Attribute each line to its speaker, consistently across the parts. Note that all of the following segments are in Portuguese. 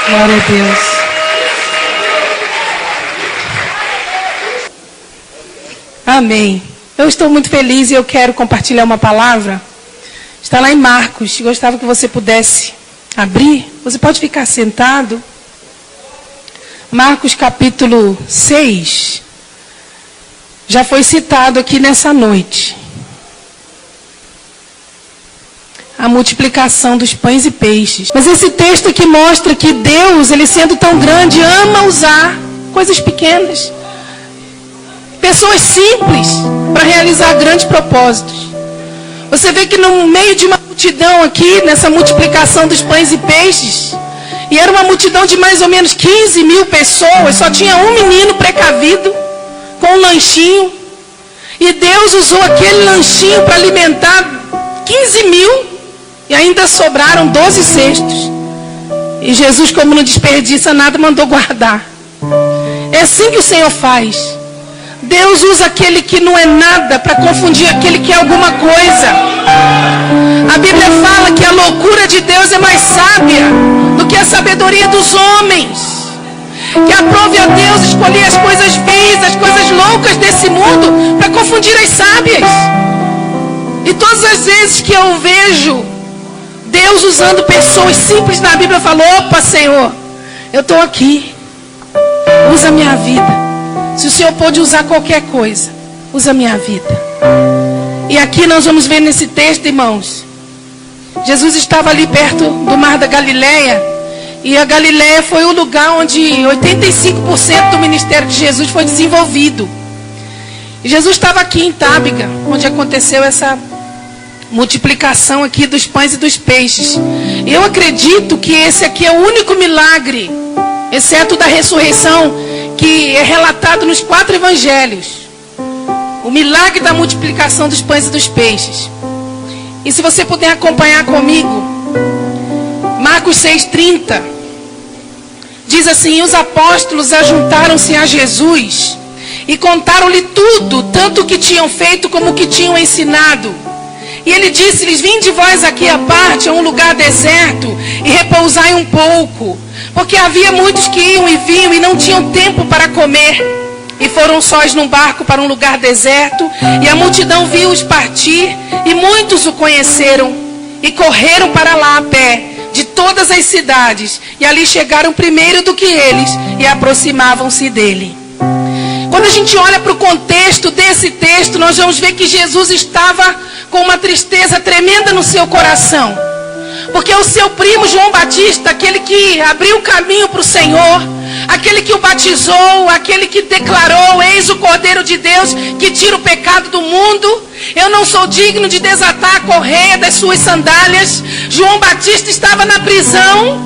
Speaker 1: Glória a Deus. Amém. Eu estou muito feliz e eu quero compartilhar uma palavra. Está lá em Marcos. Gostava que você pudesse abrir. Você pode ficar sentado. Marcos capítulo 6. Já foi citado aqui nessa noite. A multiplicação dos pães e peixes. Mas esse texto aqui mostra que Deus, ele sendo tão grande, ama usar coisas pequenas. Pessoas simples para realizar grandes propósitos. Você vê que no meio de uma multidão aqui, nessa multiplicação dos pães e peixes, e era uma multidão de mais ou menos 15 mil pessoas, só tinha um menino precavido, com um lanchinho, e Deus usou aquele lanchinho para alimentar 15 mil, e ainda sobraram 12 cestos. E Jesus, como não desperdiça nada, mandou guardar. É assim que o Senhor faz. Deus usa aquele que não é nada para confundir aquele que é alguma coisa. A Bíblia fala que a loucura de Deus é mais sábia do que a sabedoria dos homens. Que aprove a Deus escolher as coisas vãs, as coisas loucas desse mundo para confundir as sábias. E todas as vezes que eu vejo Deus usando pessoas simples na Bíblia, eu falo: opa, Senhor, eu estou aqui. Usa a minha vida. Se o Senhor pode usar qualquer coisa, usa a minha vida. E aqui nós vamos ver nesse texto, irmãos. Jesus estava ali perto do mar da Galileia. E a Galileia foi o lugar onde 85% do ministério de Jesus foi desenvolvido. E Jesus estava aqui em Tábega, onde aconteceu essa multiplicação aqui dos pães e dos peixes. E eu acredito que esse aqui é o único milagre, exceto da ressurreição, que é relatado nos 4 evangelhos. O milagre da multiplicação dos pães e dos peixes. E se você puder acompanhar comigo, Marcos 6,30 diz assim: os apóstolos ajuntaram-se a Jesus e contaram-lhe tudo, tanto o que tinham feito como o que tinham ensinado. E ele disse-lhes: vinde vós aqui à parte, a um lugar deserto, e repousai um pouco. Porque havia muitos que iam e vinham e não tinham tempo para comer. E foram sós num barco para um lugar deserto, e a multidão viu-os partir, e muitos o conheceram, e correram para lá a pé, de todas as cidades, e ali chegaram primeiro do que eles, e aproximavam-se dele. Quando a gente olha para o contexto desse texto, nós vamos ver que Jesus estava com uma tristeza tremenda no seu coração. Porque o seu primo João Batista, aquele que abriu o caminho para o Senhor, aquele que o batizou, aquele que declarou: eis o Cordeiro de Deus que tira o pecado do mundo, eu não sou digno de desatar a correia das suas sandálias. João Batista estava na prisão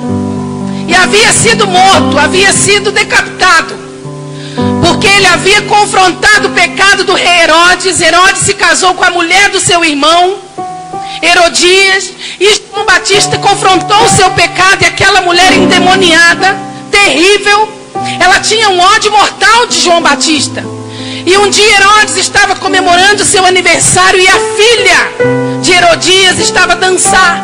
Speaker 1: e havia sido morto, havia sido decapitado, porque ele havia confrontado o pecado do rei Herodes. Herodes se casou com a mulher do seu irmão Herodias, e João Batista confrontou o seu pecado, e aquela mulher endemoniada, terrível, ela tinha um ódio mortal de João Batista. E um dia Herodes estava comemorando seu aniversário, e a filha de Herodias estava a dançar.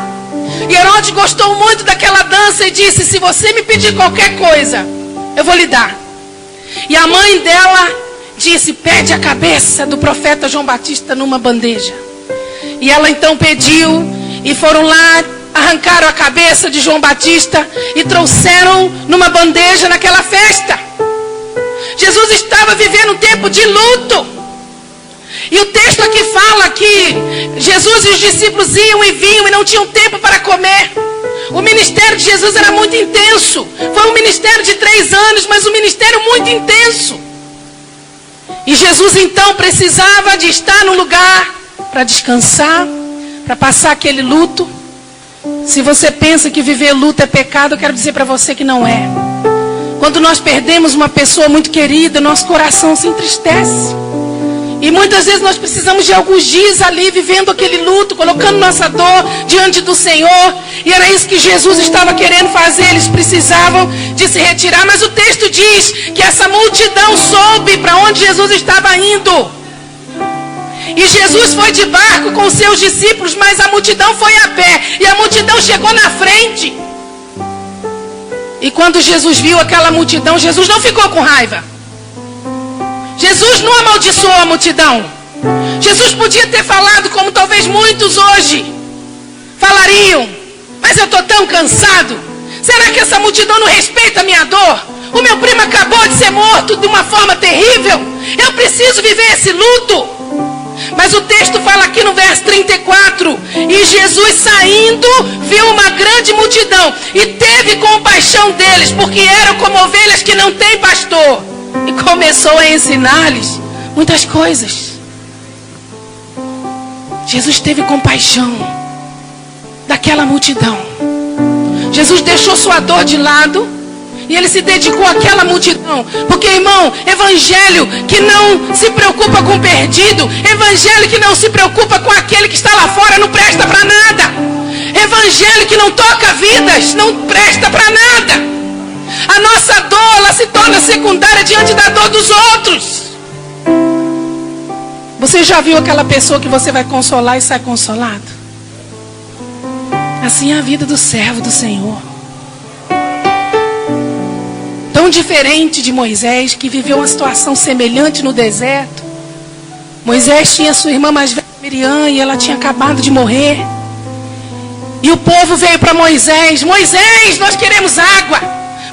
Speaker 1: E Herodes gostou muito daquela dança e disse: se você me pedir qualquer coisa, eu vou lhe dar. E a mãe dela disse: pede a cabeça do profeta João Batista numa bandeja. E ela então pediu, e foram lá, arrancaram a cabeça de João Batista e trouxeram numa bandeja naquela festa. Jesus estava vivendo um tempo de luto. E o texto aqui fala que Jesus e os discípulos iam e vinham e não tinham tempo para comer. O ministério de Jesus era muito intenso. Foi um ministério de 3 anos, mas um ministério muito intenso. E Jesus então precisava de estar num lugar para descansar, para passar aquele luto. Se você pensa que viver luto é pecado, eu quero dizer para você que não é. Quando nós perdemos uma pessoa muito querida, nosso coração se entristece. E muitas vezes nós precisamos de alguns dias ali vivendo aquele luto, colocando nossa dor diante do Senhor. E era isso que Jesus estava querendo fazer. Eles precisavam de se retirar. Mas o texto diz que essa multidão soube para onde Jesus estava indo. E Jesus foi de barco com seus discípulos, mas a multidão foi a pé. E a multidão chegou na frente. E quando Jesus viu aquela multidão, Jesus não ficou com raiva. Jesus não amaldiçoou a multidão. Jesus podia ter falado como talvez muitos hoje falariam. Mas eu estou tão cansado. Será que essa multidão não respeita a minha dor? O meu primo acabou de ser morto de uma forma terrível. Eu preciso viver esse luto. Mas o texto fala aqui no verso 34. E Jesus saindo, viu uma grande multidão e teve compaixão deles, porque eram como ovelhas que não têm pastor. E começou a ensinar-lhes muitas coisas. Jesus teve compaixão daquela multidão. Jesus deixou sua dor de lado e ele se dedicou àquela multidão. Porque, irmão, evangelho que não se preocupa com o perdido, evangelho que não se preocupa com aquele que está lá fora, não presta para nada. Evangelho que não toca vidas, não presta para nada. A nossa dor, ela se torna secundária diante da dor dos outros. Você já viu aquela pessoa que você vai consolar e sai consolado? Assim é a vida do servo do Senhor. Tão diferente de Moisés, que viveu uma situação semelhante no deserto. Moisés tinha sua irmã mais velha, Miriam, e ela tinha acabado de morrer. E o povo veio para Moisés: Moisés, nós queremos água.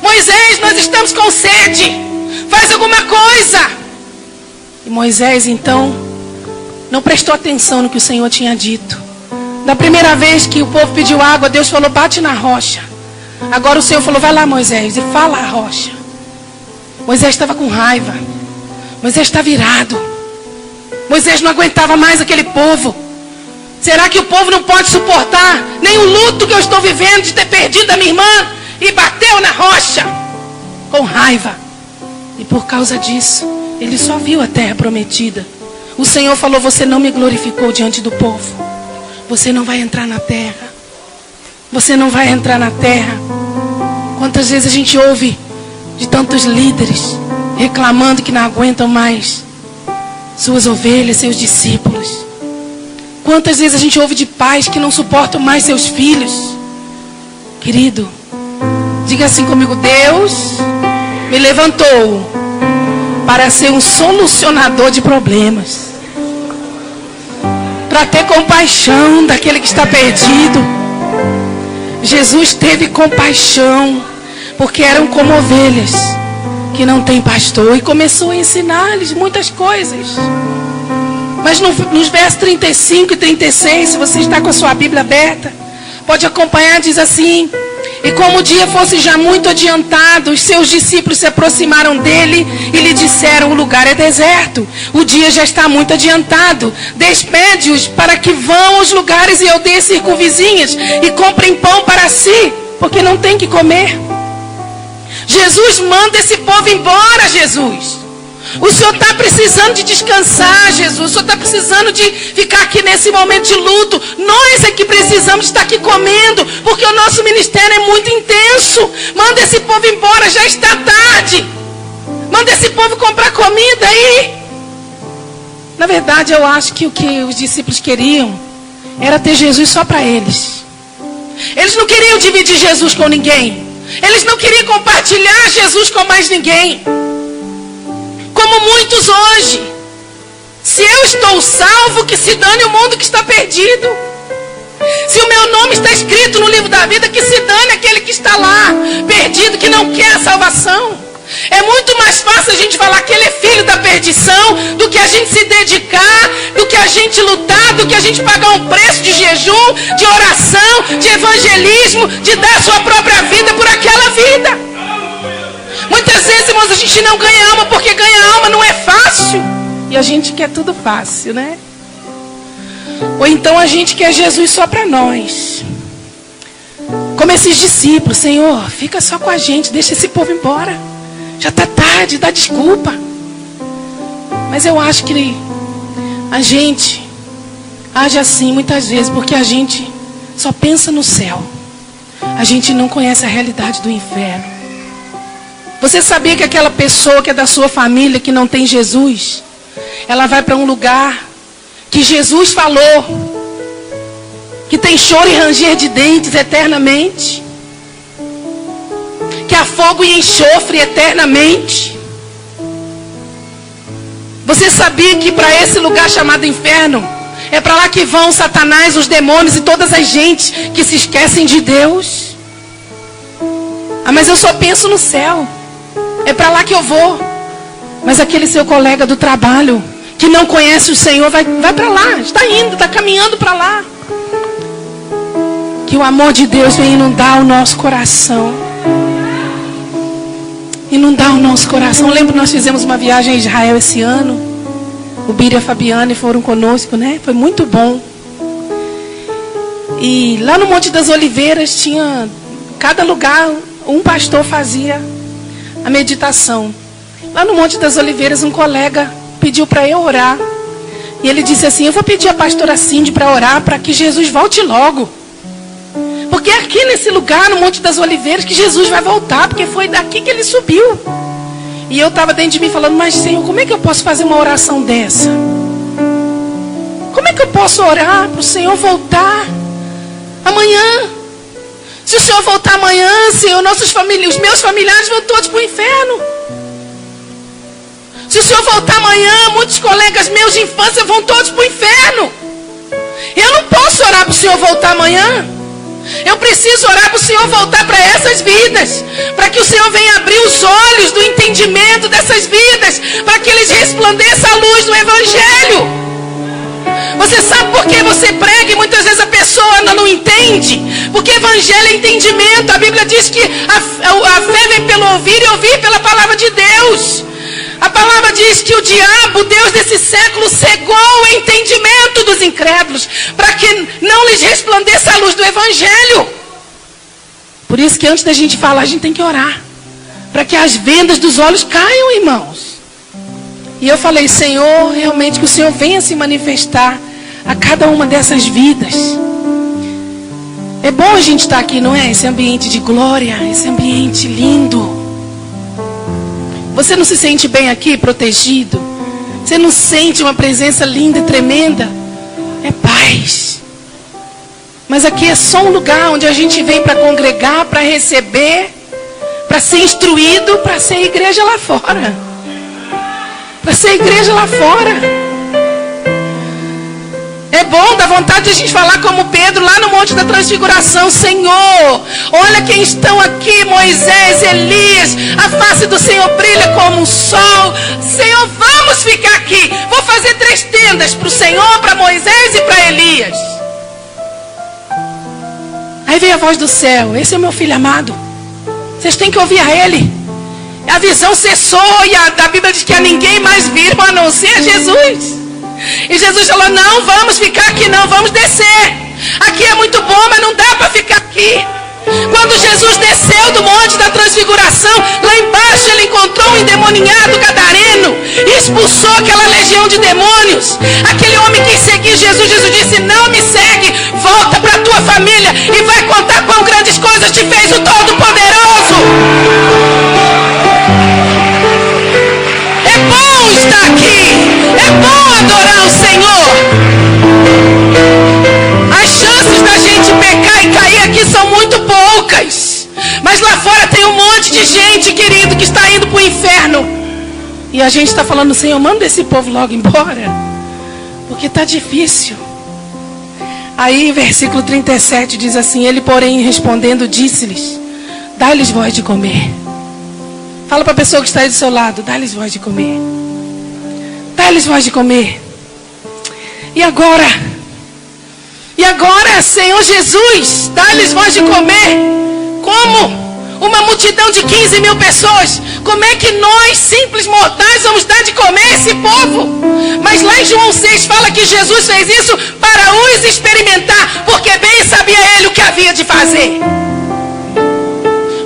Speaker 1: Moisés, nós estamos com sede. Faz alguma coisa. E Moisés, então, não prestou atenção no que o Senhor tinha dito. Da primeira vez que o povo pediu água, Deus falou: bate na rocha. Agora o Senhor falou: vai lá, Moisés, e fala a rocha. Moisés estava com raiva. Moisés está virado. Moisés não aguentava mais aquele povo. Será que o povo não pode suportar nem o luto que eu estou vivendo de ter perdido a minha irmã? E bateu na rocha com raiva. E por causa disso, ele só viu a terra prometida. O Senhor falou: você não me glorificou diante do povo. Você não vai entrar na terra. Você não vai entrar na terra. Quantas vezes a gente ouve de tantos líderes reclamando que não aguentam mais suas ovelhas, seus discípulos. Quantas vezes a gente ouve de pais que não suportam mais seus filhos. Querido, diga assim comigo: Deus me levantou para ser um solucionador de problemas, para ter compaixão daquele que está perdido. Jesus teve compaixão, porque eram como ovelhas que não tem pastor, e começou a ensinar-lhes muitas coisas. Mas nos versos 35 e 36, se você está com a sua Bíblia aberta, pode acompanhar, diz assim: e como o dia fosse já muito adiantado, os seus discípulos se aproximaram dele e lhe disseram: o lugar é deserto, o dia já está muito adiantado. Despede-os para que vão aos lugares e aldeias circunvizinhas e comprem pão para si, porque não tem que comer. Jesus manda esse povo embora. Jesus, o Senhor está precisando de descansar. Jesus, o Senhor está precisando de ficar aqui nesse momento de luto. Nós é que precisamos estar aqui comendo, porque o nosso ministério é muito intenso. Manda esse povo embora, já está tarde. Manda esse povo comprar comida aí. Na verdade, eu acho que o que os discípulos queriam era ter Jesus só para eles. Eles não queriam dividir Jesus com ninguém. Eles não queriam compartilhar Jesus com mais ninguém. Como muitos hoje. Se eu estou salvo, que se dane o mundo que está perdido. Se o meu nome está escrito no livro da vida, que se dane aquele que está lá, perdido, que não quer a salvação. É muito mais fácil a gente falar que ele é filho da perdição, do que a gente se dedicar, do que a gente lutar, do que a gente pagar um preço de jejum, de oração, de evangelismo, de dar a sua própria vida por aquela vida. Muitas vezes, irmãos, a gente não ganha alma, porque ganhar alma não é fácil. E a gente quer tudo fácil, né? Ou então a gente quer Jesus só para nós. Como esses discípulos: Senhor, fica só com a gente, deixa esse povo embora. Já está tarde, dá desculpa. Mas eu acho que a gente age assim muitas vezes, porque a gente só pensa no céu. A gente não conhece a realidade do inferno. Você sabia que aquela pessoa que é da sua família, que não tem Jesus, ela vai para um lugar que Jesus falou que tem choro e ranger de dentes eternamente? Que há fogo e enxofre eternamente. Você sabia que para esse lugar chamado inferno, é para lá que vão Satanás, os demônios e todas as gentes que se esquecem de Deus? Ah, mas eu só penso no céu. É para lá que eu vou. Mas aquele seu colega do trabalho, que não conhece o Senhor, vai para lá. Está indo, está caminhando para lá. Que o amor de Deus venha inundar o nosso coração. Inundar o nosso coração. Eu lembro que nós fizemos uma viagem a Israel esse ano. O Bira e a Fabiane foram conosco, né? Foi muito bom. E lá no Monte das Oliveiras tinha... Cada lugar, um pastor fazia a meditação. Lá no Monte das Oliveiras, um colega pediu para eu orar. E ele disse assim: eu vou pedir a pastora Cindy para orar para que Jesus volte logo. Porque é aqui nesse lugar, no Monte das Oliveiras, que Jesus vai voltar. Porque foi daqui que ele subiu. E eu estava dentro de mim falando: mas Senhor, como é que eu posso fazer uma oração dessa? Como é que eu posso orar para o Senhor voltar amanhã? Se o Senhor voltar amanhã, Senhor, os meus familiares vão todos para o inferno. Se o Senhor voltar amanhã, muitos colegas meus de infância vão todos para o inferno. Eu não posso orar para o Senhor voltar amanhã. Eu preciso orar para o Senhor voltar para essas vidas. Para que o Senhor venha abrir os olhos do entendimento dessas vidas. Para que eles resplandeçam a luz do Evangelho. Você sabe por que você prega e muitas vezes a pessoa não entende? Porque Evangelho é entendimento. A Bíblia diz que a fé vem pelo ouvir e ouvir pela palavra de Deus. A palavra diz que o diabo, Deus desse século, cegou o entendimento dos incrédulos, para que não lhes resplandeça a luz do Evangelho. Por isso que antes da gente falar, a gente tem que orar, para que as vendas dos olhos caiam, irmãos. E eu falei: Senhor, realmente que o Senhor venha se manifestar a cada uma dessas vidas. É bom a gente estar aqui, não é? Esse ambiente de glória, esse ambiente lindo. Você não se sente bem aqui, protegido? Você não sente uma presença linda e tremenda? É paz. Mas aqui é só um lugar onde a gente vem para congregar, para receber, para ser instruído, para ser igreja lá fora. Para ser igreja lá fora. É bom, dá vontade de a gente falar como Pedro lá no Monte da Transfiguração: Senhor, olha quem estão aqui, Moisés, Elias, a face do Senhor brilha como um sol. Senhor, vamos ficar aqui. Vou fazer 3 tendas para o Senhor, para Moisés e para Elias. Aí veio a voz do céu: esse é o meu filho amado, vocês têm que ouvir a ele. A visão cessou e a Bíblia diz que a ninguém mais viram a não ser Jesus. E Jesus falou: não, vamos ficar aqui não, vamos descer. Aqui é muito bom, mas não dá para ficar aqui. Quando Jesus desceu do Monte da Transfiguração, lá embaixo ele encontrou um endemoniado gadareno e expulsou aquela legião de demônios. Aquele homem que seguia Jesus, Jesus disse: não me segue, volta para a tua família e vai contar quão grandes coisas te fez o Todo-Poderoso. É bom estar aqui, é bom adorar o Senhor. As chances da gente pecar e cair aqui são muito poucas. Mas lá fora tem um monte de gente, querido, que está indo para o inferno. E a gente está falando: Senhor, manda esse povo logo embora, porque está difícil. Aí versículo 37 diz assim: ele porém respondendo disse-lhes: dá-lhes voz de comer. Fala para a pessoa que está aí do seu lado: dá-lhes voz de comer. Dá-lhes voz de comer. E agora, Senhor Jesus, dá-lhes voz de comer. Como? Uma multidão de 15 mil pessoas. Como é que nós, simples mortais, vamos dar de comer a esse povo? Mas lá em João 6 fala que Jesus fez isso para os experimentar, porque bem sabia ele o que havia de fazer.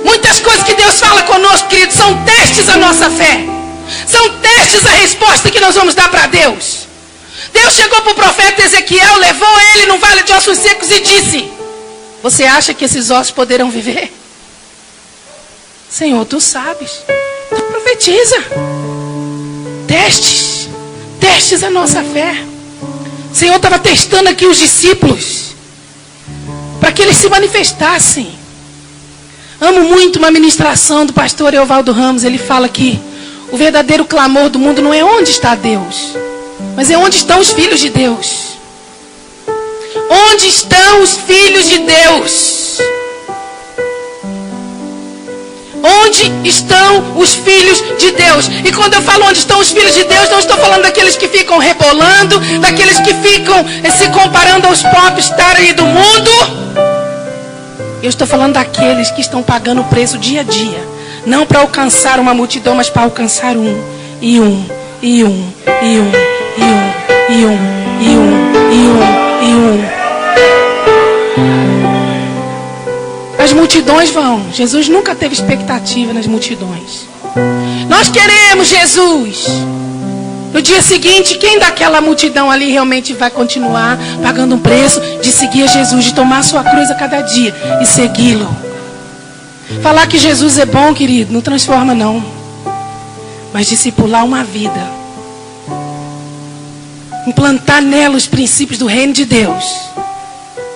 Speaker 1: Muitas coisas que Deus fala conosco, queridos, são testes à nossa fé. São testes à resposta que nós vamos dar para Deus. Deus chegou para o profeta Ezequiel, levou ele num vale de ossos secos e disse: você acha que esses ossos poderão viver? Senhor, tu sabes. Tu profetiza. Testes à nossa fé. O Senhor estava testando aqui os discípulos, para que eles se manifestassem. Amo muito uma ministração do pastor Eovaldo Ramos. Ele fala que o verdadeiro clamor do mundo não é onde está Deus, mas é onde estão os filhos de Deus. Onde estão os filhos de Deus? Onde estão os filhos de Deus? E quando eu falo onde estão os filhos de Deus, não estou falando daqueles que ficam rebolando, daqueles que ficam se comparando aos popstars aí do mundo. Eu estou falando daqueles que estão pagando o preço dia a dia. Não para alcançar uma multidão, mas para alcançar um. As multidões vão. Jesus nunca teve expectativa nas multidões. Nós queremos Jesus. No dia seguinte, quem daquela multidão ali realmente vai continuar pagando um preço de seguir a Jesus, de tomar a sua cruz a cada dia e segui-lo? Falar que Jesus é bom, querido, não transforma não. Mas discipular uma vida, implantar nela os princípios do reino de Deus,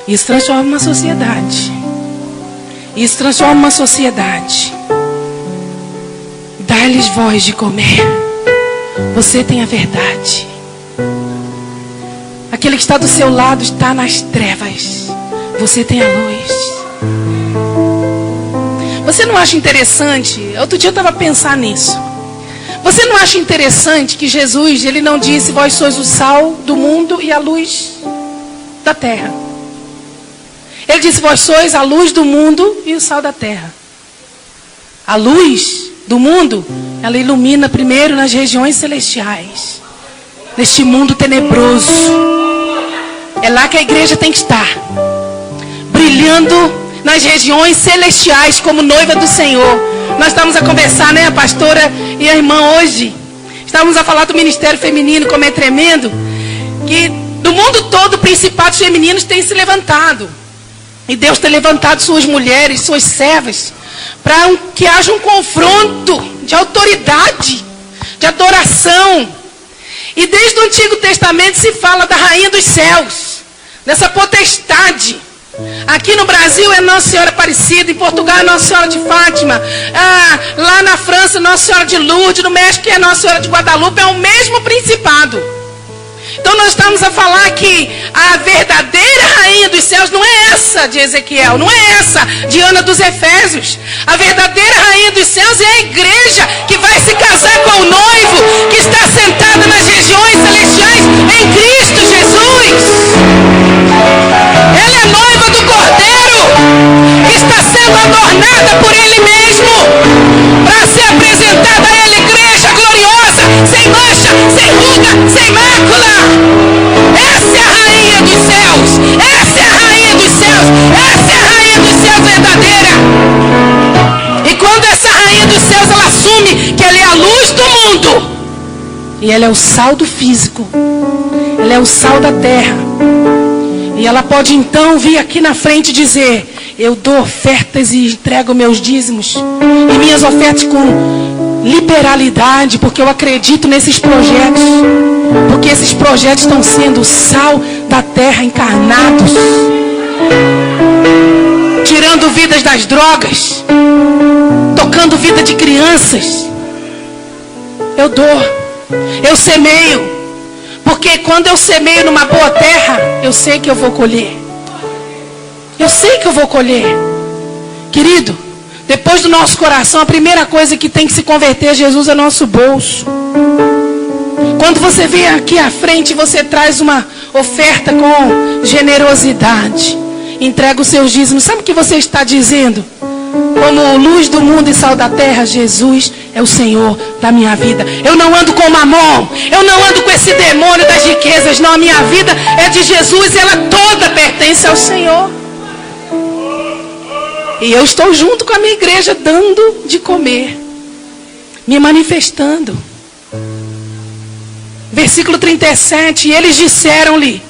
Speaker 1: isso transforma uma sociedade. Isso transforma uma sociedade. Dá-lhes voz de comer. Você tem a verdade. Aquele que está do seu lado está nas trevas. Você tem a luz. Você não acha interessante? Outro dia eu estava pensando nisso. Você não acha interessante que Jesus, ele não disse: vós sois o sal do mundo e a luz da terra. Ele disse: vós sois a luz do mundo e o sal da terra. A luz do mundo, ela ilumina primeiro nas regiões celestiais, neste mundo tenebroso. É lá que a igreja tem que estar, brilhando nas regiões celestiais como noiva do Senhor. Nós estamos a conversar, né, a pastora e a irmã hoje. Estávamos a falar do ministério feminino, como é tremendo, que do mundo todo principados femininos têm se levantado. E Deus tem levantado suas mulheres, suas servas, para que haja um confronto de autoridade, de adoração. E desde o Antigo Testamento se fala da rainha dos céus, dessa potestade. Aqui no Brasil é Nossa Senhora Aparecida, em Portugal é Nossa Senhora de Fátima, lá na França Nossa Senhora de Lourdes, no México é Nossa Senhora de Guadalupe, é o mesmo principado. Então nós estamos a falar que a verdadeira rainha dos céus não é essa de Ezequiel, não é essa de Ana dos Efésios. A verdadeira rainha dos céus é a igreja que vai se casar com o noivo, que está sentada nas regiões celestiais em Cristo Jesus. Ela é noiva do Cordeiro, que está sendo adornada por Ele mesmo, para ser apresentada a Ele, igreja gloriosa, sem mancha, sem ruga, sem mácula. Essa é a rainha dos céus. Essa é a rainha dos céus. Essa é a rainha dos céus verdadeira. E quando essa rainha dos céus, ela assume que ela é a luz do mundo, e ela é o sal do físico, ela é o sal da terra, e ela pode então vir aqui na frente e dizer: eu dou ofertas e entrego meus dízimos e minhas ofertas com liberalidade, porque eu acredito nesses projetos, porque esses projetos estão sendo o sal da terra encarnados, tirando vidas das drogas, tocando vida de crianças. Eu dou, eu semeio, porque quando eu semeio numa boa terra, eu sei que eu vou colher. Eu sei que eu vou colher. Querido, depois do nosso coração, a primeira coisa que tem que se converter, Jesus, é nosso bolso. Quando você vem aqui à frente, você traz uma oferta com generosidade, entrega os seus dízimos. Sabe o que você está dizendo? Como luz do mundo e sal da terra, Jesus é o Senhor da minha vida. Eu não ando com mamon, eu não ando com esse demônio das riquezas, não. A minha vida é de Jesus e ela toda pertence ao Senhor. E eu estou junto com a minha igreja, dando de comer, me manifestando. Versículo 37, e eles disseram-lhe: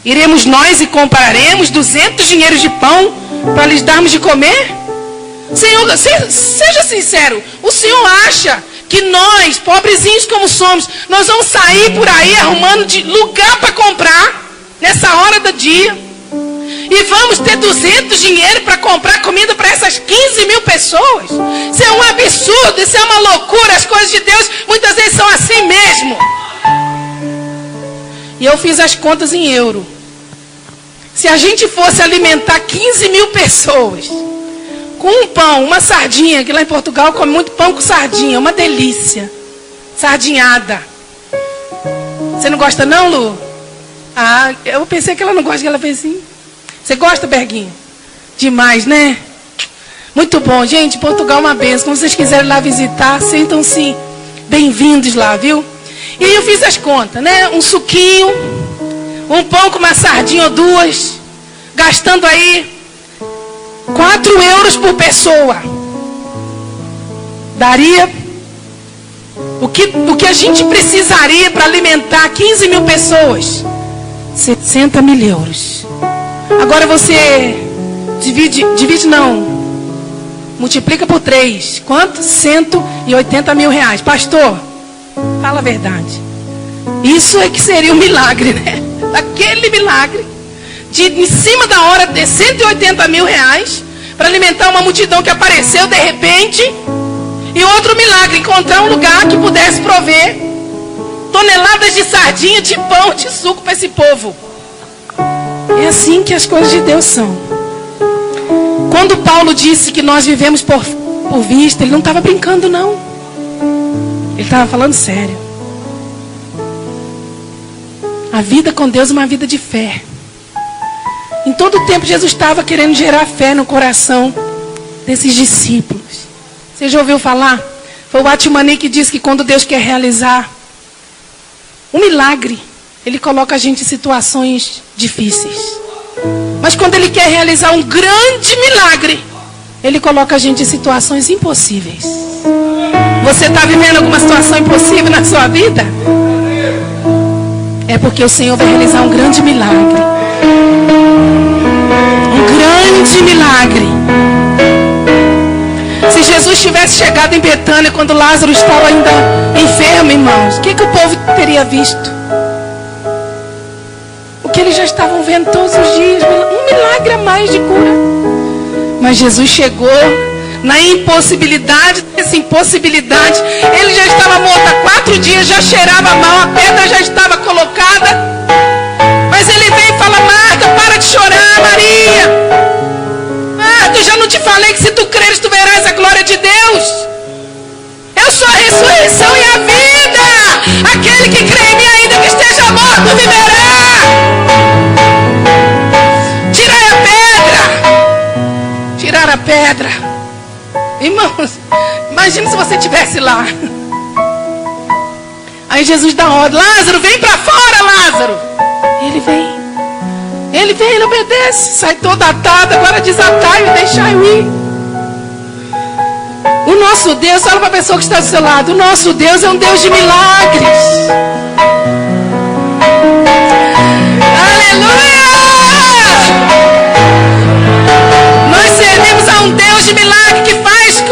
Speaker 1: iremos nós e compraremos 200 dinheiros de pão para lhes darmos de comer? Senhor, seja sincero, o Senhor acha que nós, pobrezinhos como somos, nós vamos sair por aí arrumando de lugar para comprar nessa hora do dia? E vamos ter 200 dinheiro para comprar comida para essas 15 mil pessoas? pessoas. Isso é um absurdo, isso é uma loucura. As coisas de Deus muitas vezes são assim mesmo. E eu fiz as contas em euro. Se a gente fosse alimentar 15 mil pessoas com um pão, uma sardinha, que lá em Portugal come muito pão com sardinha, uma delícia. Sardinhada. Você não gosta não, Lu? Ah, eu pensei que ela não gosta, que ela fez assim. Você gosta, Berguinho? Demais, né? Muito bom, gente. Portugal é uma benção. Quando vocês quiserem lá visitar, sintam-se bem-vindos lá, viu? E aí eu fiz as contas, né? Um suquinho, um pão com uma sardinha ou duas, gastando aí 4 euros por pessoa. Daria o que a gente precisaria para alimentar 15 mil pessoas? 60 mil euros. Agora você divide não, multiplica por 3. Quanto? 180 mil reais. Pastor, fala a verdade. Isso é que seria um milagre, né? Aquele milagre em cima da hora de 180 mil reais para alimentar uma multidão que apareceu de repente. E outro milagre, encontrar um lugar que pudesse prover toneladas de sardinha, de pão, de suco para esse povo. É assim que as coisas de Deus são. Quando Paulo disse que nós vivemos por vista, ele não estava brincando não. Ele estava falando sério. A vida com Deus é uma vida de fé. Em todo o tempo Jesus estava querendo gerar fé no coração desses discípulos. Você já ouviu falar? Foi o Atmani que disse que quando Deus quer realizar um milagre, Ele coloca a gente em situações difíceis. Mas quando Ele quer realizar um grande milagre, Ele coloca a gente em situações impossíveis. Você está vivendo alguma situação impossível na sua vida? É porque o Senhor vai realizar um grande milagre. Um grande milagre. Se Jesus tivesse chegado em Betânia quando Lázaro estava ainda enfermo, irmãos, o que o povo teria visto? O que eles já estavam vendo todos os dias, um milagre a mais de cura. Mas Jesus chegou na impossibilidade dessa impossibilidade. Ele já estava morto há 4 dias, já cheirava mal, a pedra já estava colocada. Mas ele vem e fala: Marta, para de chorar, Maria. Eu já não te falei que se tu creres, tu verás a glória de Deus. Eu sou a ressurreição e a vida. Aquele que crê em mim, ainda que esteja morto, viverá. Tirai a pedra. Tirar a pedra. Irmãos, imagina se você estivesse lá. Aí Jesus dá ordem: Lázaro, vem para fora, Lázaro. E ele vem. Ele obedece, sai todo atado, agora desatai e deixai-o ir. O nosso Deus, fala para a pessoa que está do seu lado, o nosso Deus é um Deus de milagres. Aleluia! Nós servimos a um Deus de milagre que faz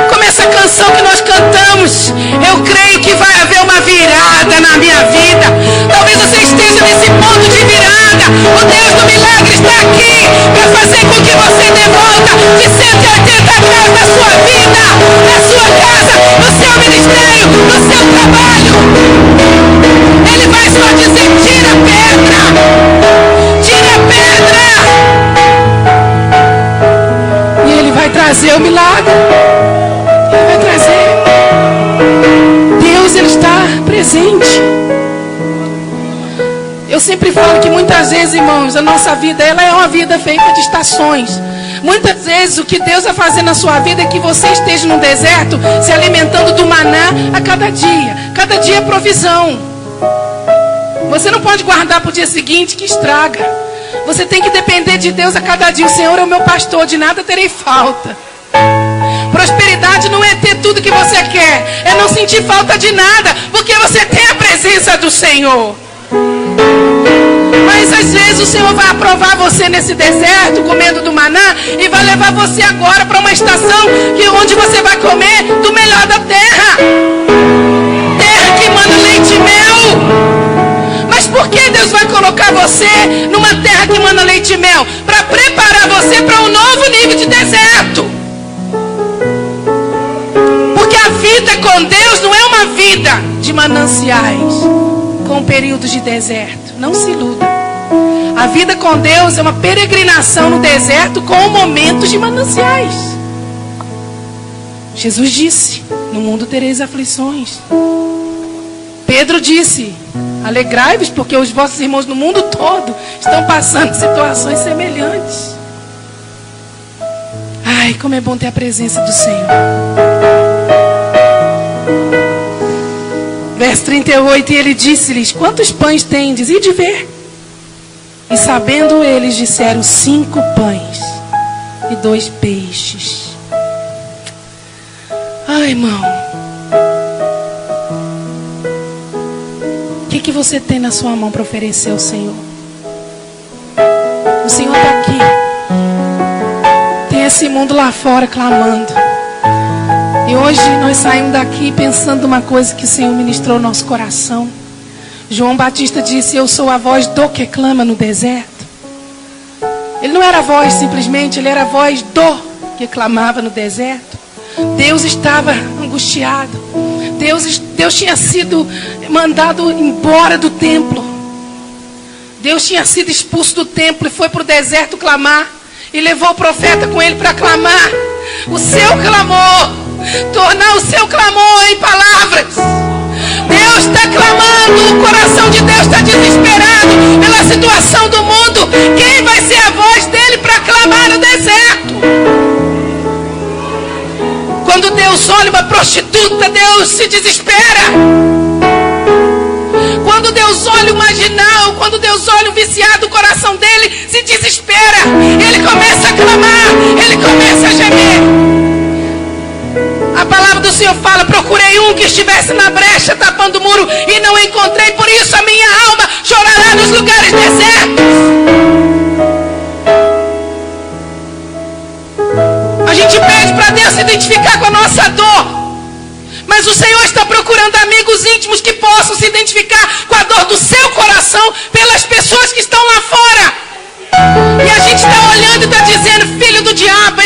Speaker 1: como essa canção que nós cantamos. Eu creio que vai haver uma virada na minha vida. Talvez você esteja nesse ponto de virada. O Deus do milagre está aqui para fazer com que você dê volta de 180 graus na sua vida, na sua casa, no seu ministério, no seu trabalho. Ele vai só dizer: tira a pedra. Tira a pedra. E Ele vai trazer o milagre. Ele vai trazer. Deus, Ele está presente. Eu sempre falo que muitas vezes, irmãos, a nossa vida, ela é uma vida feita de estações. Muitas vezes o que Deus vai fazer na sua vida é que você esteja no deserto se alimentando do maná a cada dia. Cada dia é provisão. Você não pode guardar para o dia seguinte, que estraga. Você tem que depender de Deus a cada dia. O Senhor é o meu pastor, de nada terei falta. Prosperidade não é ter tudo que você quer, é não sentir falta de nada, porque você tem a presença do Senhor. Mas às vezes o Senhor vai aprovar você nesse deserto, comendo do maná, e vai levar você agora para uma estação onde você vai comer do melhor da terra. Terra que manda leite e mel. Mas por que Deus vai colocar você numa terra que manda leite e mel? Para preparar você para um novo nível de deserto. vida de mananciais com períodos de deserto. Não se iluda. A vida com Deus é uma peregrinação no deserto com momentos de mananciais. Jesus disse: no mundo tereis aflições. Pedro disse: alegrai-vos, porque os vossos irmãos no mundo todo estão passando situações semelhantes. Ai, como é bom ter a presença do Senhor. Verso 38, e ele disse-lhes: quantos pães tendes? Ide ver. E sabendo eles, disseram: 5 pães e 2 peixes. Ai, irmão, o que você tem na sua mão para oferecer ao Senhor? O Senhor está aqui. Tem esse mundo lá fora clamando. E hoje nós saímos daqui pensando uma coisa que o Senhor ministrou no nosso coração. João Batista disse: eu sou a voz do que clama no deserto. Ele não era a voz simplesmente, ele era a voz do que clamava no deserto. Deus estava angustiado. Deus tinha sido mandado embora do templo. Deus tinha sido expulso do templo e foi para o deserto clamar. E levou o profeta com ele para clamar o seu clamor, tornar o seu clamor em palavras. Deus está clamando, o coração de Deus está desesperado pela situação do mundo. Quem vai ser a voz dele para clamar no deserto? Quando Deus olha uma prostituta, Deus se desespera. Quando Deus olha o marginal, quando Deus olha o viciado, o coração dele se desespera. Ele começa a clamar, ele começa a gemer. A palavra do Senhor fala: procurei um que estivesse na brecha, tapando o muro, e não encontrei. Por isso a minha alma chorará nos lugares desertos. A gente pede para Deus se identificar com a nossa dor. Mas o Senhor está procurando amigos íntimos que possam se identificar com a dor do seu coração pelas pessoas que estão lá fora. E a gente está olhando e está dizendo: filho do diabo,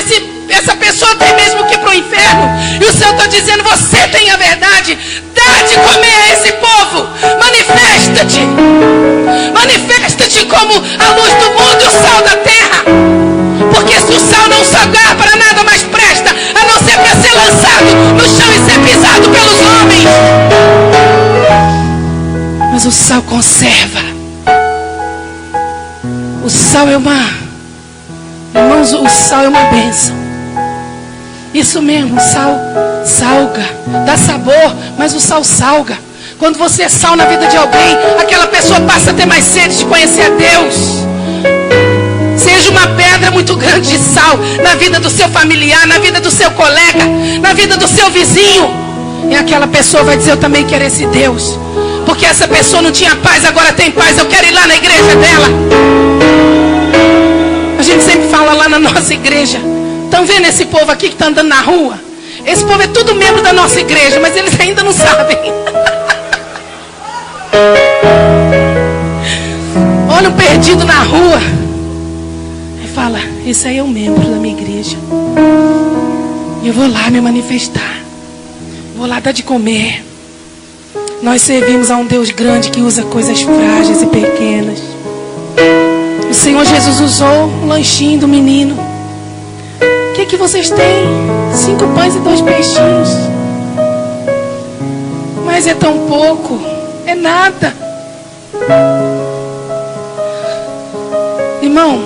Speaker 1: essa pessoa tem mesmo que ir para o inferno. E o Senhor está dizendo: você tem a verdade. Dá de comer a esse povo. Manifesta-te. Manifesta-te como a luz do mundo e o sal da terra. Porque se o sal não salgar, para nada mais presta, a não ser para ser lançado no chão e ser pisado pelos homens. Mas o sal conserva. O sal é irmãos, o sal é uma bênção. Isso mesmo, o sal salga, dá sabor, mas o sal salga. Quando você é sal na vida de alguém, aquela pessoa passa a ter mais sede de conhecer a Deus. Seja uma pedra muito grande de sal na vida do seu familiar, na vida do seu colega, na vida do seu vizinho. E aquela pessoa vai dizer: eu também quero esse Deus. Porque essa pessoa não tinha paz, agora tem paz. Eu quero ir lá na igreja dela. A gente sempre fala lá na nossa igreja. Estão vendo esse povo aqui que está andando na rua? Esse povo é tudo membro da nossa igreja, mas eles ainda não sabem. Olha um perdido na rua. Fala: esse aí é um membro da minha igreja. E eu vou lá me manifestar. Vou lá dar de comer. Nós servimos a um Deus grande que usa coisas frágeis e pequenas. O Senhor Jesus usou um lanchinho do menino. O que vocês têm? 5 pães e 2 peixinhos. Mas é tão pouco. É nada. Irmão,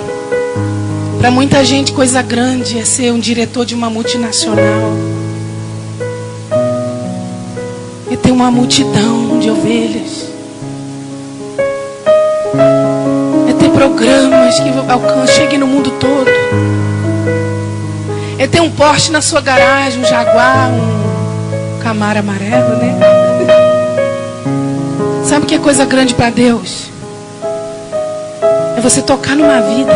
Speaker 1: para muita gente, coisa grande é ser um diretor de uma multinacional. E ter uma multidão de ovelhas. É ter programas que cheguem no mundo todo. É ter um Porsche na sua garagem, um Jaguar, um Camaro amarelo, né? Sabe o que é coisa grande para Deus? É você tocar numa vida.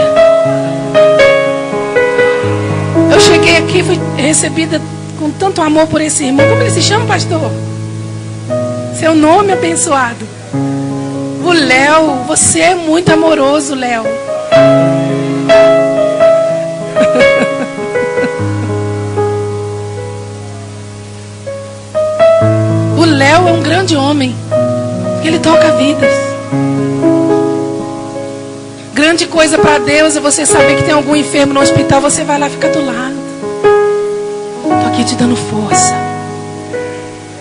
Speaker 1: Eu cheguei aqui, fui recebida com tanto amor por esse irmão. Como ele se chama, pastor? Seu nome abençoado. O Léo. Você é muito amoroso, Léo. O Léo é um grande homem. Ele toca vidas. Grande coisa para Deus é você saber que tem algum enfermo no hospital. Você vai lá e fica do lado. Estou aqui te dando força.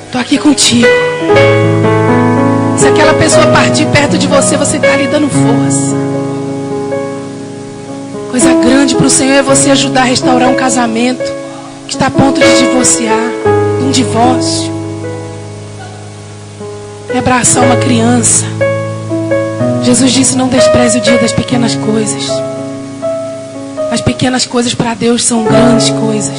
Speaker 1: Estou aqui contigo. Se aquela pessoa partir perto de você, você está ali dando força. Coisa grande para o Senhor é você ajudar a restaurar um casamento que está a ponto de divorciar, um divórcio. É abraçar uma criança. Jesus disse: não despreze o dia das pequenas coisas. As pequenas coisas para Deus são grandes coisas.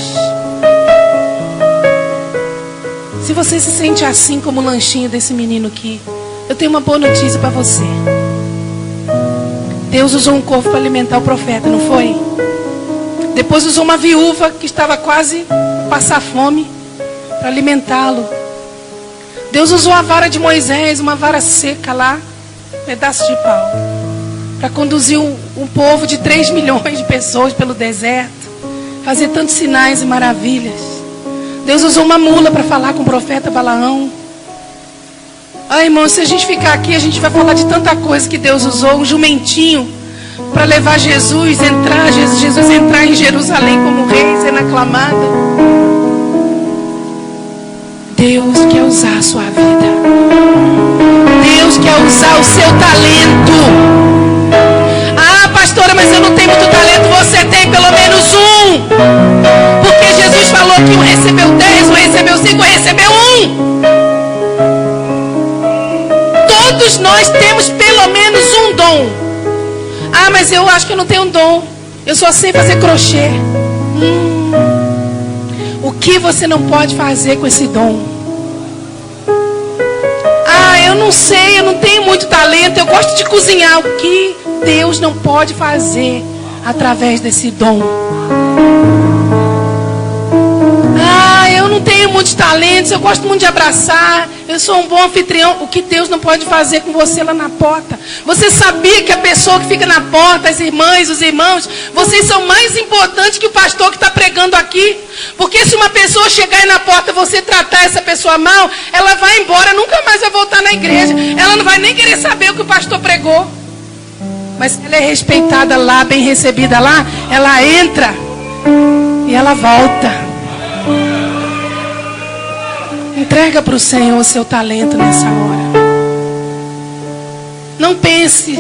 Speaker 1: Se você se sente assim como o lanchinho desse menino aqui, eu tenho uma boa notícia para você. Deus usou um corvo para alimentar o profeta, não foi? Depois usou uma viúva que estava quase a passar fome para alimentá-lo. Deus usou a vara de Moisés, uma vara seca lá, pedaço de pau, para conduzir um povo de 3 milhões de pessoas pelo deserto, fazer tantos sinais e maravilhas. Deus usou uma mula para falar com o profeta Balaão. Ai, irmão, se a gente ficar aqui, a gente vai falar de tanta coisa que Deus usou. Um jumentinho para levar Jesus entrar em Jerusalém como rei, sendo aclamado. Deus quer usar a sua vida. Deus quer usar o seu talento. Ah, pastora, mas eu não tenho muito talento. Você tem pelo menos um. Porque Jesus falou que um recebeu 10, um recebeu 5, um recebeu 1. Todos nós temos pelo menos um dom. Ah, mas eu acho que eu não tenho um dom. Eu só sei fazer crochê. O que você não pode fazer com esse dom? Ah, eu não sei, eu não tenho muito talento. Eu gosto de cozinhar. O que Deus não pode fazer através desse dom? Ah, eu não tenho muitos talentos. Eu gosto muito de abraçar. Eu sou um bom anfitrião. O que Deus não pode fazer com você lá na porta? Você sabia que a pessoa que fica na porta, as irmãs, os irmãos, vocês são mais importantes que o pastor que está pregando aqui? Porque se uma pessoa chegar aí na porta, você tratar essa pessoa mal, ela vai embora, nunca mais vai voltar na igreja. Ela não vai nem querer saber o que o pastor pregou. Mas se ela é respeitada lá, bem recebida lá, ela entra e ela volta. Entrega para o Senhor o seu talento nessa hora. Não pense,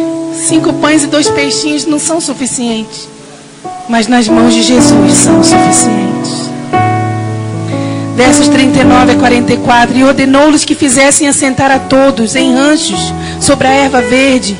Speaker 1: 5 pães e 2 peixinhos não são suficientes. Mas nas mãos de Jesus são suficientes. Versos 39 a 44. E ordenou-lhes que fizessem assentar a todos em ranchos sobre a erva verde.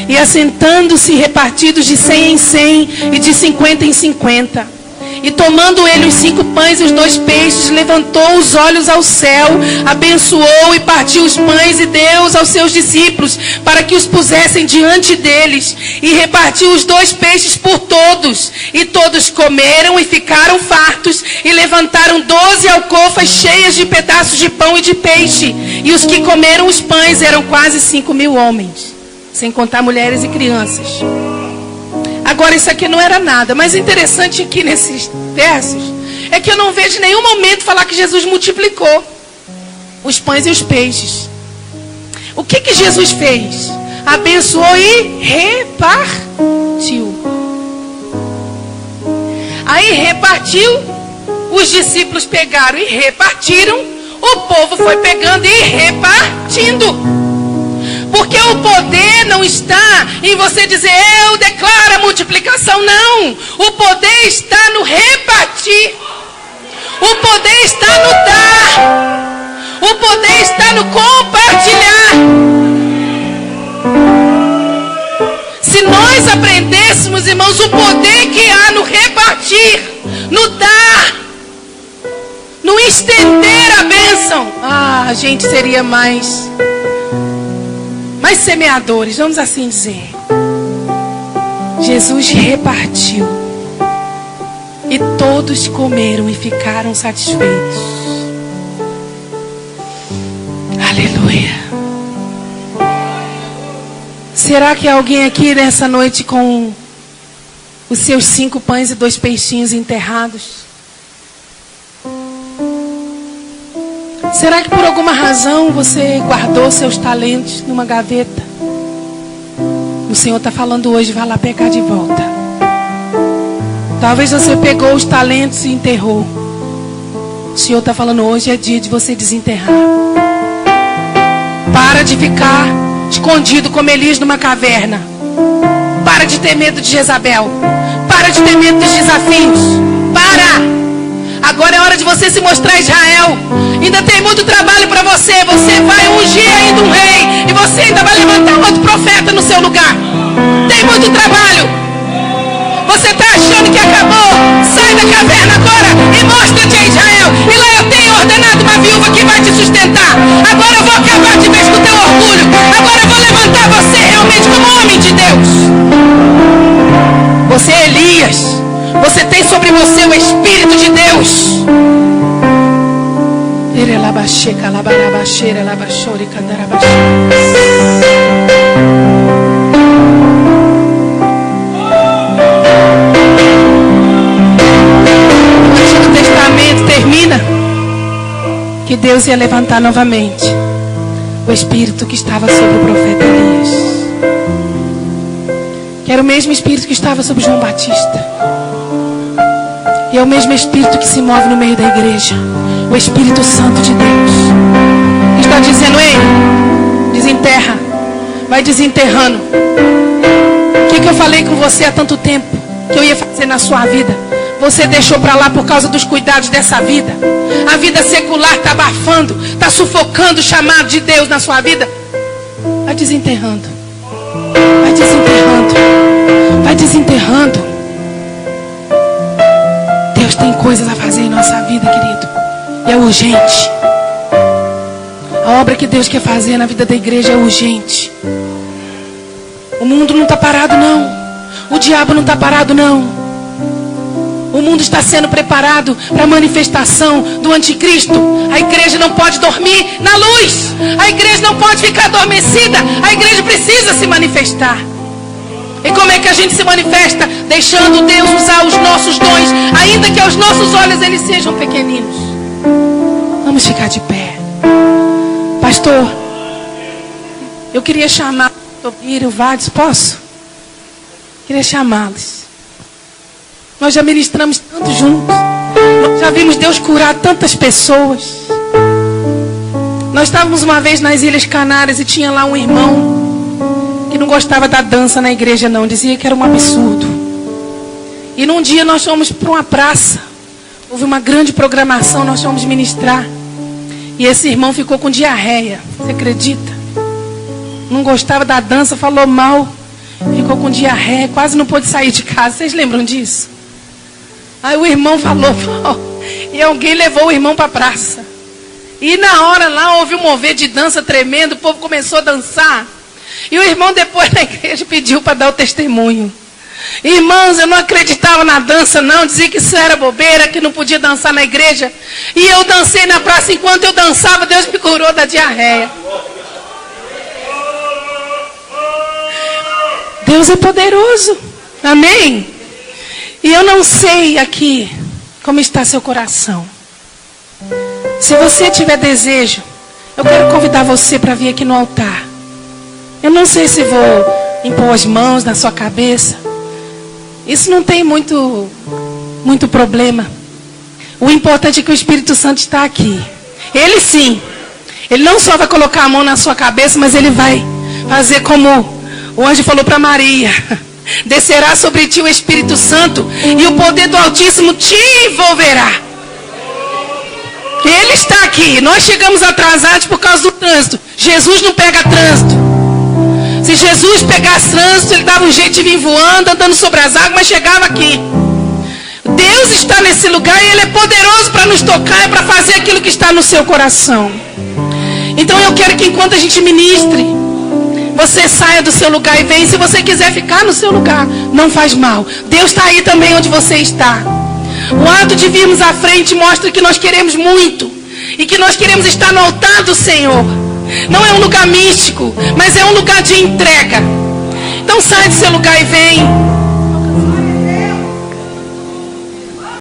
Speaker 1: E assentando-se repartidos de 100 em 100 e de 50 em 50. E tomando ele os 5 pães e os 2 peixes, levantou os olhos ao céu, abençoou e partiu os pães e deu aos seus discípulos, para que os pusessem diante deles. E repartiu os 2 peixes por todos. E todos comeram e ficaram fartos, e levantaram 12 alcofas cheias de pedaços de pão e de peixe. E os que comeram os pães eram quase 5.000 homens, sem contar mulheres e crianças. Agora, isso aqui não era nada. Mas o interessante aqui nesses versos é que eu não vejo em nenhum momento falar que Jesus multiplicou os pães e os peixes. O que Jesus fez? Abençoou e repartiu. Aí repartiu, os discípulos pegaram e repartiram, o povo foi pegando e repartindo. Porque o poder não está em você dizer, eu declaro a multiplicação. Não. O poder está no repartir. O poder está no dar. O poder está no compartilhar. Se nós aprendêssemos, irmãos, o poder que há no repartir, no dar, no estender a bênção, a gente seria mais semeadores, vamos assim dizer. Jesus repartiu e todos comeram e ficaram satisfeitos. Aleluia. Será que há alguém aqui nessa noite com os seus 5 pães e 2 peixinhos enterrados? Será que por alguma razão você guardou seus talentos numa gaveta? O Senhor está falando hoje, vai lá pegar de volta. Talvez você pegou os talentos e enterrou. O Senhor está falando hoje, é dia de você desenterrar. Para de ficar escondido como Elias numa caverna. Para de ter medo de Jezabel. Para de ter medo dos desafios. Para! Agora é hora de você se mostrar a Israel. Ainda tem muito trabalho para você. Você vai ungir ainda um rei. E você ainda vai levantar outro profeta no seu lugar. Tem muito trabalho. Você está achando que acabou? Sai da caverna agora e mostra-te a Israel. E lá eu tenho ordenado uma viúva que vai te sustentar. Agora eu vou acabar de vez com o teu orgulho. Agora eu vou levantar você realmente como homem de Deus. Você é Elias. Você tem sobre você o Espírito de Deus. O Antigo Testamento termina que Deus ia levantar novamente o Espírito que estava sobre o profeta Elias. Que era o mesmo Espírito que estava sobre João Batista. E é o mesmo Espírito que se move no meio da igreja. O Espírito Santo de Deus. Está dizendo, ei, desenterra. Vai desenterrando. O que eu falei com você há tanto tempo? Que eu ia fazer na sua vida? Você deixou para lá por causa dos cuidados dessa vida. A vida secular está abafando. Está sufocando o chamado de Deus na sua vida. Vai desenterrando. Vai desenterrando. Vai desenterrando. Deus tem coisas a fazer em nossa vida, querido. E é urgente. A obra que Deus quer fazer na vida da igreja é urgente. O mundo não está parado, não. O diabo não está parado, não. O mundo está sendo preparado para a manifestação do anticristo. A igreja não pode dormir na luz. A igreja não pode ficar adormecida. A igreja precisa se manifestar. E como é que a gente se manifesta? Deixando Deus usar os nossos dons, ainda que aos nossos olhos eles sejam pequeninos. Vamos ficar de pé. Pastor, eu queria chamar o Tobírio, o Vades, posso? Queria chamá-los. Nós já ministramos tanto juntos. Nós já vimos Deus curar tantas pessoas. Nós estávamos uma vez nas Ilhas Canárias e tinha lá um irmão que não gostava da dança na igreja, não. Dizia que era um absurdo. E num dia nós fomos para uma praça. Houve uma grande programação, nós fomos ministrar. E esse irmão ficou com diarreia. Você acredita? Não gostava da dança, falou mal. Ficou com diarreia, quase não pôde sair de casa. Vocês lembram disso? Aí o irmão falou, e alguém levou o irmão para a praça. E na hora lá houve um mover de dança tremendo, o povo começou a dançar. E o irmão depois na igreja pediu para dar o testemunho. Irmãos, eu não acreditava na dança não, dizia que isso era bobeira, que não podia dançar na igreja. E eu dancei na praça, enquanto eu dançava, Deus me curou da diarreia. Deus é poderoso, amém? E eu não sei aqui como está seu coração. Se você tiver desejo, eu quero convidar você para vir aqui no altar. Eu não sei se vou impor as mãos na sua cabeça. Isso não tem muito problema. O importante é que o Espírito Santo está aqui. Ele sim. Ele não só vai colocar a mão na sua cabeça, mas ele vai fazer como o anjo falou para Maria. Descerá sobre ti o Espírito Santo e o poder do Altíssimo te envolverá. Ele está aqui. Nós chegamos atrasados por causa do trânsito. Jesus não pega trânsito. Se Jesus pegasse trânsito, ele dava um jeito de vir voando, andando sobre as águas, mas chegava aqui. Deus está nesse lugar e ele é poderoso para nos tocar e para fazer aquilo que está no seu coração. Então eu quero que enquanto a gente ministre, você saia do seu lugar e venha. Se você quiser ficar no seu lugar, não faz mal. Deus está aí também onde você está. O ato de virmos à frente mostra que nós queremos muito. E que nós queremos estar no altar do Senhor. Não é um lugar místico, mas é um lugar de entrega. Então sai do seu lugar e vem.